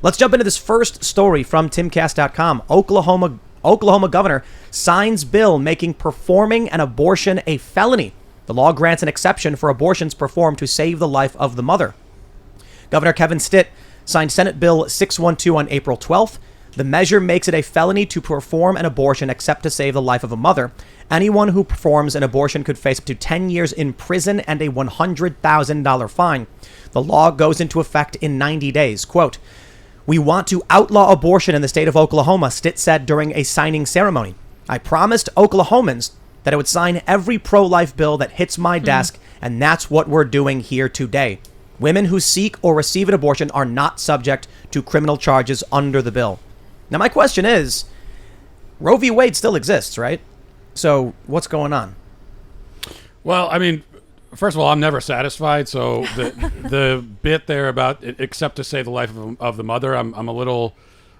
Let's jump into this first story from Timcast.com. Oklahoma governor signs bill making performing an abortion a felony. The law grants an exception for abortions performed to save the life of the mother. Governor Kevin Stitt signed Senate Bill 612 on April 12th. The measure makes it a felony to perform an abortion except to save the life of a mother. Anyone who performs an abortion could face up to 10 years in prison and a $100,000 fine. The law goes into effect in 90 days. Quote, "We want to outlaw abortion in the state of Oklahoma," Stitt said during a signing ceremony. "I promised Oklahomans that I would sign every pro-life bill that hits my desk, and that's what we're doing here today. Women who seek or receive an abortion are not subject to criminal charges under the bill." Now, my question is, Roe v. Wade still exists, right? So what's going on? Well, I mean, first of all, I'm never satisfied. So the bit there about except to save the life of the mother, I'm a little.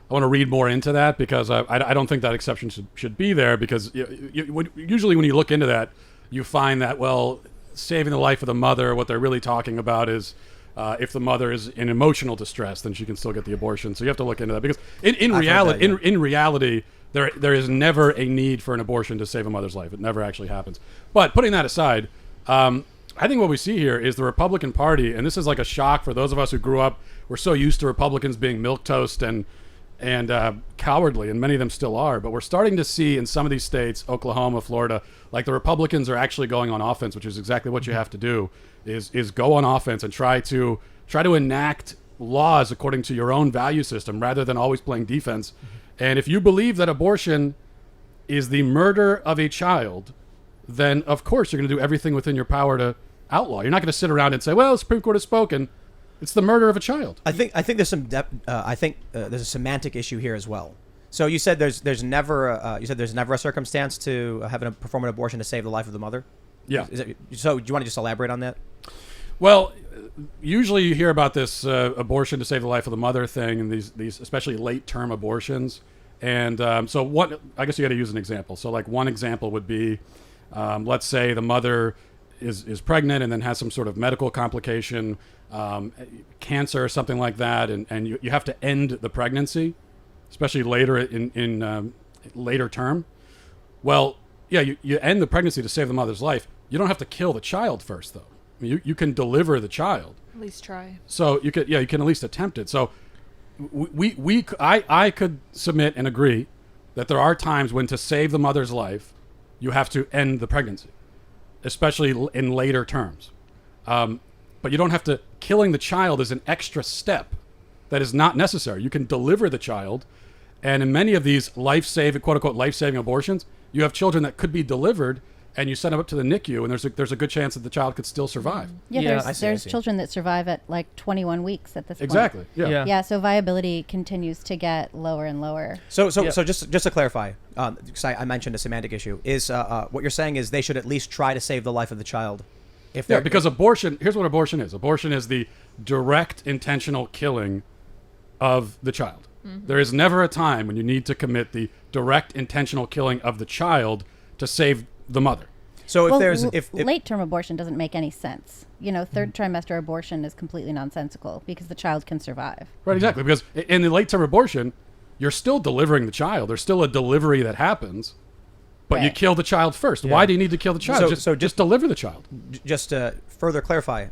I want to read more into that because I don't think that exception should be there because usually when you look into that, you find that, well, saving the life of the mother, what they're really talking about is if the mother is in emotional distress, then she can still get the abortion. So you have to look into that because in reality, there is never a need for an abortion to save a mother's life. It never actually happens. But putting that aside, I think what we see here is the Republican Party, and this is like a shock for those of us who grew up. We're so used to Republicans being milquetoast and cowardly, and many of them still are. But we're starting to see in some of these states, Oklahoma, Florida, like the Republicans are actually going on offense, which is exactly what you have to do, is go on offense and try to enact laws according to your own value system rather than always playing defense. And if you believe that abortion is the murder of a child, then of course you're going to do everything within your power to outlaw. You're not going to sit around and say, well, the Supreme Court has spoken. It's the murder of a child. I think there's some there's a semantic issue here as well. So you said there's never a circumstance to perform an abortion to save the life of the mother. Yeah. So do you want to just elaborate on that? Well, usually you hear about this abortion to save the life of the mother thing, and these especially late term abortions. And so what? I guess you got to use an example. So like one example would be, let's say the mother is pregnant and then has some sort of medical complication, cancer or something like that, and you have to end the pregnancy, especially later in later term. Well, yeah, you end the pregnancy to save the mother's life. You don't have to kill the child first, though. I mean, you can deliver the child. At least try. So you can at least attempt it. So I could submit and agree that there are times when to save the mother's life, you have to end the pregnancy, especially in later terms. But you don't have to. Killing the child is an extra step that is not necessary. You can deliver the child, and in many of these life-saving, quote-unquote, life-saving abortions, you have children that could be delivered, and you send them up to the NICU, and there's a good chance that the child could still survive. There's children that survive at like 21 weeks at this point. Exactly. Yeah. So viability continues to get lower and lower. So just to clarify, because I mentioned a semantic issue, is what you're saying is they should at least try to save the life of the child. Because abortion. Here's what abortion is. Abortion is the direct intentional killing of the child. Mm-hmm. There is never a time when you need to commit the direct intentional killing of the child to save the mother. So late-term abortion doesn't make any sense. Third trimester abortion is completely nonsensical because the child can survive. Right, exactly. Because in the late-term abortion, you're still delivering the child. There's still a delivery that happens, but you kill the child first. Yeah. Why do you need to kill the child? Just deliver the child. Just to further clarify,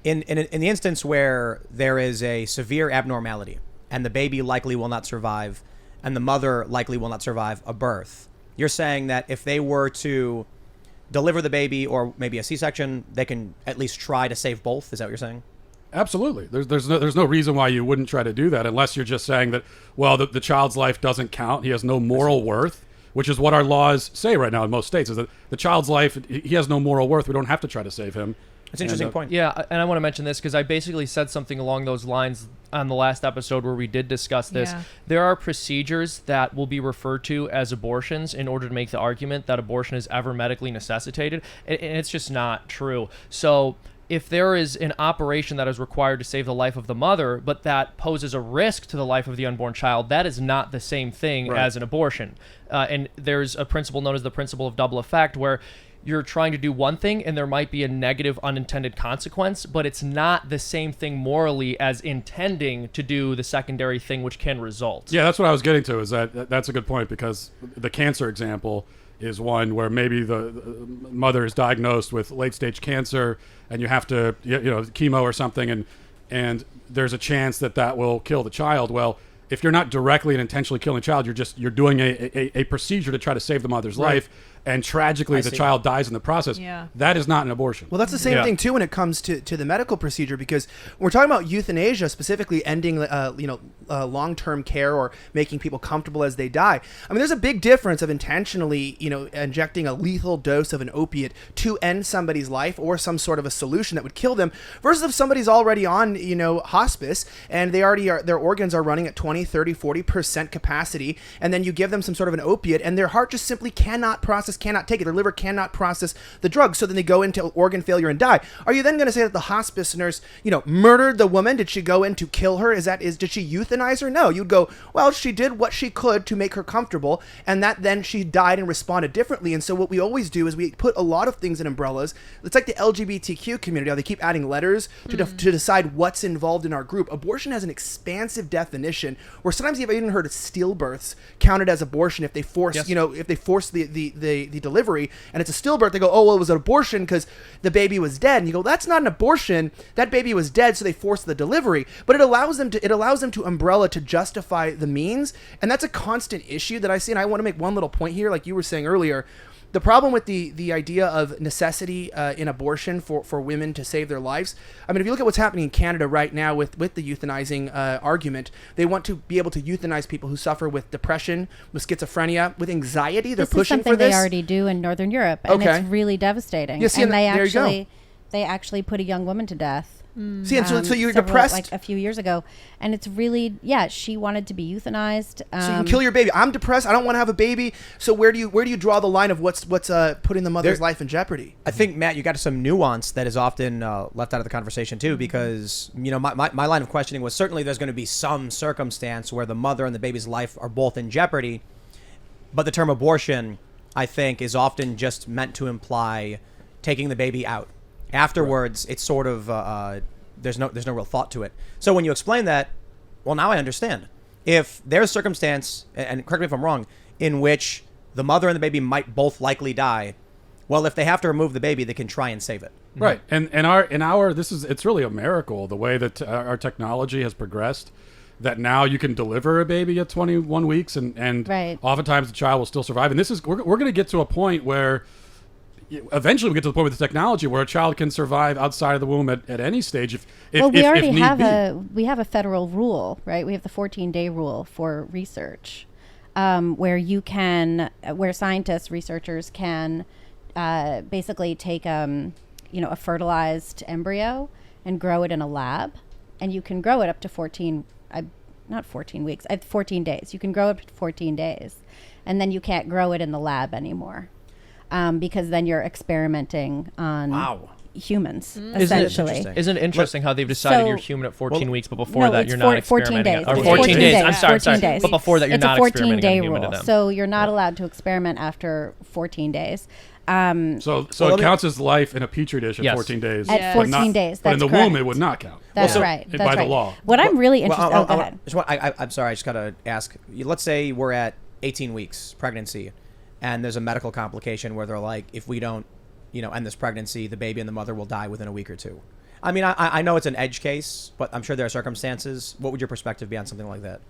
in the instance where there is a severe abnormality and the baby likely will not survive and the mother likely will not survive a birth, you're saying that if they were to deliver the baby or maybe a C-section, they can at least try to save both? Is that what you're saying? Absolutely. There's no reason why you wouldn't try to do that unless you're just saying that, well, the child's life doesn't count. He has no moral worth, which is what our laws say right now in most states, is that the child's life, he has no moral worth. We don't have to try to save him. That's an interesting point. Yeah, and I want to mention this because I basically said something along those lines on the last episode where we did discuss this. Yeah. There are procedures that will be referred to as abortions in order to make the argument that abortion is ever medically necessitated, and it's just not true. So if there is an operation that is required to save the life of the mother, but that poses a risk to the life of the unborn child, that is not the same thing as an abortion. And there's a principle known as the principle of double effect, where you're trying to do one thing and there might be a negative unintended consequence, but it's not the same thing morally as intending to do the secondary thing which can result. Yeah, that's what I was getting to, is that's a good point, because the cancer example is one where maybe the mother is diagnosed with late stage cancer and you have to, chemo or something, and there's a chance that will kill the child. Well, if you're not directly and intentionally killing the child, you're doing a procedure to try to save the mother's life, and tragically the child dies in the process. Yeah. That is not an abortion. Well, that's the same thing too when it comes to the medical procedure, because when we're talking about euthanasia, specifically ending long-term care or making people comfortable as they die. I mean, there's a big difference of intentionally injecting a lethal dose of an opiate to end somebody's life or some sort of a solution that would kill them, versus if somebody's already on hospice and they already are, their organs are running at 20, 30, 40% capacity, and then you give them some sort of an opiate and their heart just simply cannot take it. Their liver cannot process the drug. So then they go into organ failure and die. Are you then going to say that the hospice nurse, murdered the woman? Did she go in to kill her? Did she euthanize her? No. You'd go, well, she did what she could to make her comfortable, and that then she died and responded differently. And so what we always do is we put a lot of things in umbrellas. It's like the LGBTQ community, how they keep adding letters to decide what's involved in our group. Abortion has an expansive definition where sometimes you've even heard of stillbirths counted as abortion if they force, if they force the delivery and it's a stillbirth. They go, oh, well, it was an abortion because the baby was dead. And you go, that's not an abortion. That baby was dead, so they forced the delivery. But it allows them to umbrella to justify the means, and that's a constant issue that I see. And I want to make one little point here, like you were saying earlier. The problem with the idea of necessity in abortion for women to save their lives, I mean, if you look at what's happening in Canada right now with the euthanizing argument, they want to be able to euthanize people who suffer with depression, with schizophrenia, with anxiety. They're pushing for this. This is something they already do in Northern Europe, and it's really devastating. Yeah, see, and they actually put a young woman to death. See, and so you're depressed. Like a few years ago, and it's really, she wanted to be euthanized. So you can kill your baby. I'm depressed. I don't want to have a baby. So where do you draw the line of what's putting the mother's life in jeopardy? I think, Matt, you got some nuance that is often left out of the conversation too, because my line of questioning was certainly there's going to be some circumstance where the mother and the baby's life are both in jeopardy, but the term abortion, I think, is often just meant to imply taking the baby out. Afterwards, it's sort of there's no real thought to it. So when you explain that, well, now I understand. If there's a circumstance, and correct me if I'm wrong, in which the mother and the baby might both likely die, well, if they have to remove the baby, they can try and save it. Right, and it's really a miracle the way that our technology has progressed. That now you can deliver a baby at 21 weeks, and oftentimes the child will still survive. And we're going to get to a point where. Eventually, we get to the point with the technology where a child can survive outside of the womb at any stage. If we already have a federal rule, right? We have the 14-day rule for research, where scientists, researchers can basically take a fertilized embryo and grow it in a lab, and you can grow it up to 14 days. You can grow it up to 14 days, and then you can't grow it in the lab anymore. Because then you're experimenting on humans, essentially. Isn't it interesting how they've decided you're human at 14 weeks, but before that you're not 14 experimenting? days. Or 14 days. I'm sorry. 14 days. But before that you're not experimenting on It's a human 14-day to rule. them. So you're not allowed to experiment after 14 days. So it counts as life in a petri dish at 14 days. At 14 days, but in the womb it would not count. That's right. By the law. What I'm really interested. Go ahead. I'm sorry. I just gotta ask. Let's say we're at 18 weeks pregnancy, and there's a medical complication where they're like, if we don't, end this pregnancy, the baby and the mother will die within a week or two. I mean, I know it's an edge case, but I'm sure there are circumstances. What would your perspective be on something like that?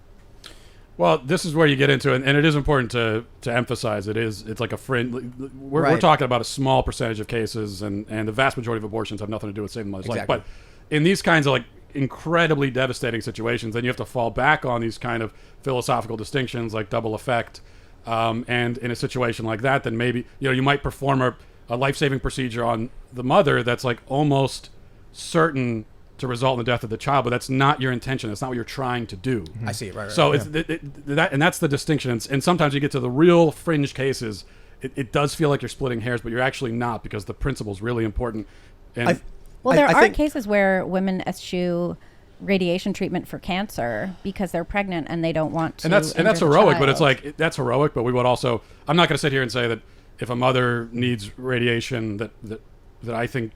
Well, this is where you get into it, and it is important to emphasize it's like a fringe. We're talking about a small percentage of cases, and the vast majority of abortions have nothing to do with saving the mother's life. But in these kinds of incredibly devastating situations, then you have to fall back on these kind of philosophical distinctions like double effect. And in a situation like that, then maybe you might perform a life-saving procedure on the mother that's almost certain to result in the death of the child, but that's not your intention. That's not what you're trying to do. I see. Right. So that's the distinction. And sometimes you get to the real fringe cases. It does feel like you're splitting hairs, but you're actually not, because the principle is really important. And there are cases where women eschew radiation treatment for cancer because they're pregnant and they don't want to. And that's heroic, but it's that's heroic. But we would also. I'm not going to sit here and say that if a mother needs radiation, that I think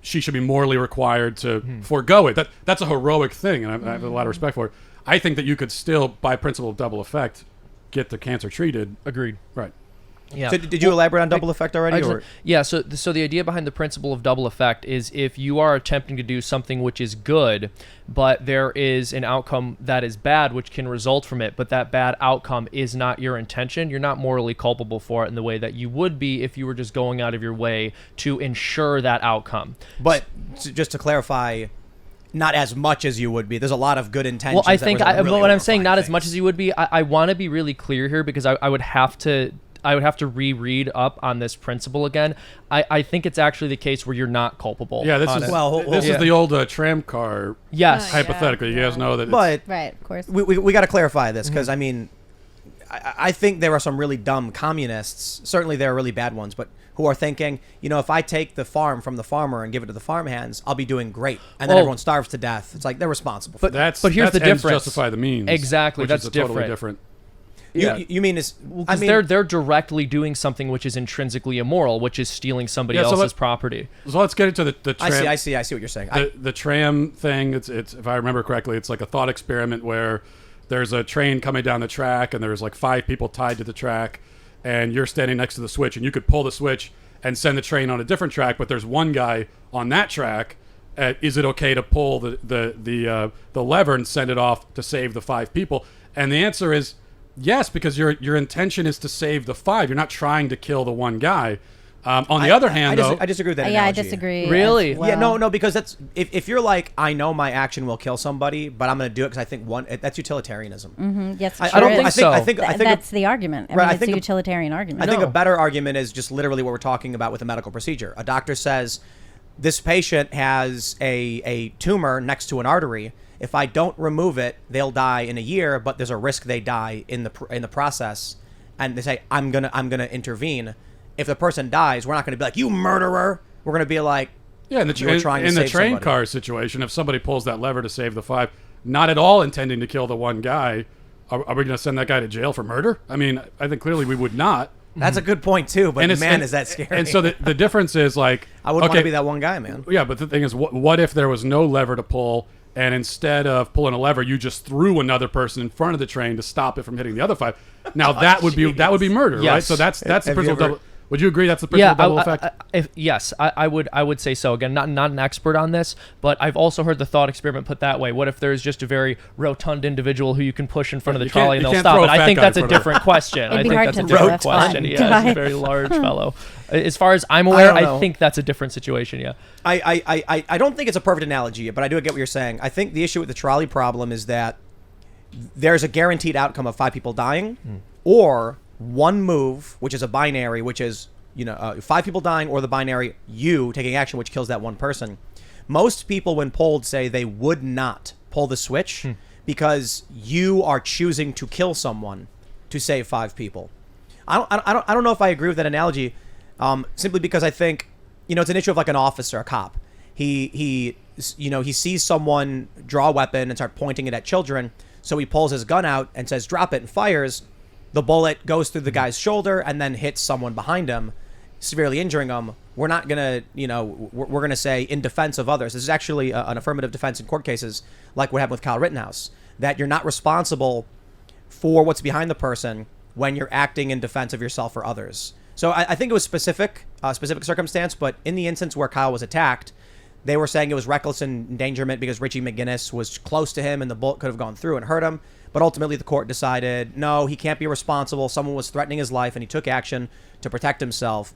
she should be morally required to forego it. That's a heroic thing, and I have a lot of respect for it. I think that you could still, by principle of double effect, get the cancer treated. Agreed. Right. Yeah. So did you elaborate on double effect already? Yeah. So the idea behind the principle of double effect is if you are attempting to do something which is good, but there is an outcome that is bad, which can result from it, but that bad outcome is not your intention, you're not morally culpable for it in the way that you would be if you were just going out of your way to ensure that outcome. But just to clarify, not as much as you would be. There's a lot of good intentions. Well, I think really when I'm saying not as things. much as you would be, I want to be really clear here because I would have to reread up on this principle again. I think it's actually the case where you're not culpable. Yeah, this on is it. this is the old tram car. Yes. Hypothetically, you guys know that. But Right, of course. we got to clarify this because I mean, I think there are some really dumb communists. Certainly, there are really bad ones, but who are thinking, if I take the farm from the farmer and give it to the farm hands, I'll be doing great, and then everyone starves to death. It's like they're responsible for that. But here's the ends difference. justify the means. Exactly, which that's is totally different. different. You mean is Because they're directly doing something which is intrinsically immoral, which is stealing somebody else's property. So let's get into the tram. I see what you're saying. The tram thing. It's if I remember correctly, it's like a thought experiment where there's a train coming down the track, and there's like 5 people tied to the track, and you're standing next to the switch, and you could pull the switch and send the train on a different track, but there's one guy on that track. Is it okay to pull the lever and send it off to save the 5 people? And the answer is yes, because your intention is to save the 5. You're not trying to kill the one guy. On the other hand, though, I disagree with that. Yeah, I analogy. disagree. Really? as well. Yeah, no, because that's if you're like, I know my action will kill somebody, but I'm going to do it because I think that's utilitarianism. Yes, I don't think so. I think that's the argument. Right, I It's think a a- utilitarian argument. I think No. a better argument is just literally what we're talking about with a medical procedure. A doctor says, this patient has a tumor next to an artery. If I don't remove it, they'll die in a year, but there's a risk they die in the process. And they say, I'm gonna intervene. If the person dies, we're not gonna be like, you murderer. We're gonna be like, yeah, in the train somebody. car situation, if somebody pulls that lever to save the 5, not at all intending to kill the one guy, are we going to send that guy to jail for murder? I mean, I think clearly we would not. That's a good point too, but is that scary? And so the difference is like, I wouldn't want to be that one guy, man. Yeah, but the thing is, what if there was no lever to pull, and instead of pulling a lever, you just threw another person in front of the train to stop it from hitting the other 5? Now that would be murder, Yes. right? So that's the Have you principle. ever- Would you agree that's the principle of double effect? Yes, I would say so. Again, not an expert on this, but I've also heard the thought experiment put that way. What if there's just a very rotund individual who you can push in front of the You can't- trolley and you they'll can't stop throw it? a I fat think guy that's in a front of different question. I It'd be think hard that's a to different lift question. on. Yeah, it's a very large fellow. As far as I'm I aware, don't I know. think that's a different situation. Yeah. I don't think it's a perfect analogy, but I do get what you're saying. I think the issue with the trolley problem is that there's a guaranteed outcome of 5 people dying, or one move, which is a binary, which is 5 people dying, or the binary you taking action, which kills that one person. Most people, when polled, say they would not pull the switch because you are choosing to kill someone to save 5 people. I don't know if I agree with that analogy, simply because I think it's an issue of like an officer, a cop. He sees someone draw a weapon and start pointing it at children, so he pulls his gun out and says drop it and fires. The bullet goes through the guy's shoulder and then hits someone behind him, severely injuring them. We're not gonna we're gonna say in defense of others. This is actually an affirmative defense in court cases, like what happened with Kyle Rittenhouse, that you're not responsible for what's behind the person when you're acting in defense of yourself or others. So I think it was specific circumstance, but in the instance where Kyle was attacked, they were saying it was reckless endangerment because Richie McGinnis was close to him and the bullet could have gone through and hurt him. But ultimately the court decided, no, he can't be responsible. Someone was threatening his life and he took action to protect himself.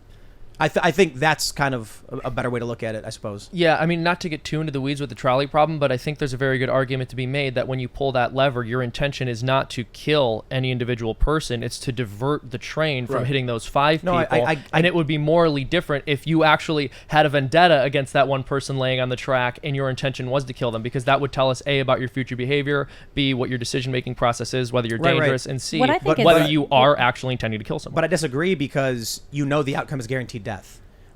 I think that's kind of a better way to look at it, I suppose. Yeah, I mean, not to get too into the weeds with the trolley problem, but I think there's a very good argument to be made that when you pull that lever, your intention is not to kill any individual person. It's to divert the train from hitting those 5 people. And it would be morally different if you actually had a vendetta against that one person laying on the track and your intention was to kill them, because that would tell us A, about your future behavior, B, what your decision-making process is, whether you're dangerous, and C, whether you are actually intending to kill someone. But I disagree because the outcome is guaranteed death.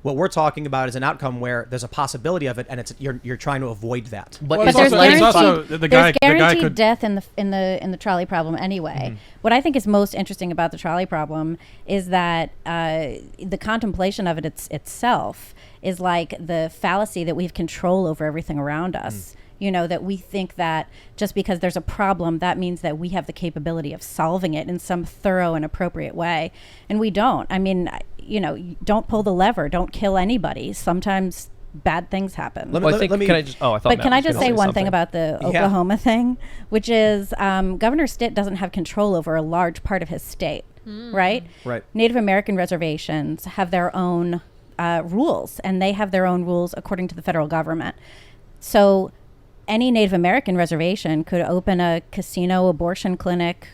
What we're talking about is an outcome where there's a possibility of it, and you're trying to avoid that. But Well, is But there's it's also guaranteed, the guy guaranteed could death in the trolley problem anyway. What I think is most interesting about the trolley problem is that the contemplation of it itself is like the fallacy that we have control over everything around us. You know, that we think that just because there's a problem, that means that we have the capability of solving it in some thorough and appropriate way. And we don't. I mean, you know, don't pull the lever. Don't kill anybody. Sometimes bad things happen. Well, I think, can I just, I thought But Matt can I was just gonna say one something. thing about the Oklahoma thing, which is Governor Stitt doesn't have control over a large part of his state, right? Right. Native American reservations have their own rules, and they have their own rules according to the federal government. So any Native American reservation could open a casino abortion clinic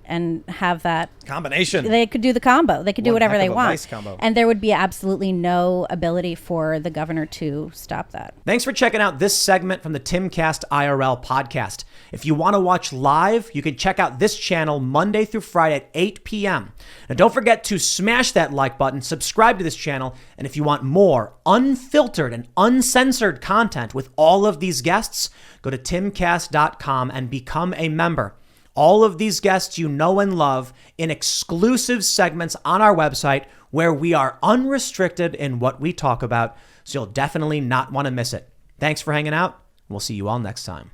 and have that Combination. They could do the combo. They could do One whatever heck they of a want. nice combo. And there would be absolutely no ability for the governor to stop that. Thanks for checking out this segment from the Timcast IRL podcast. If you want to watch live, you can check out this channel Monday through Friday at 8 p.m. And don't forget to smash that like button, subscribe to this channel, and if you want more unfiltered and uncensored content with all of these guests, go to timcast.com and become a member. All of these guests you know and love in exclusive segments on our website where we are unrestricted in what we talk about, so you'll definitely not want to miss it. Thanks for hanging out. We'll see you all next time.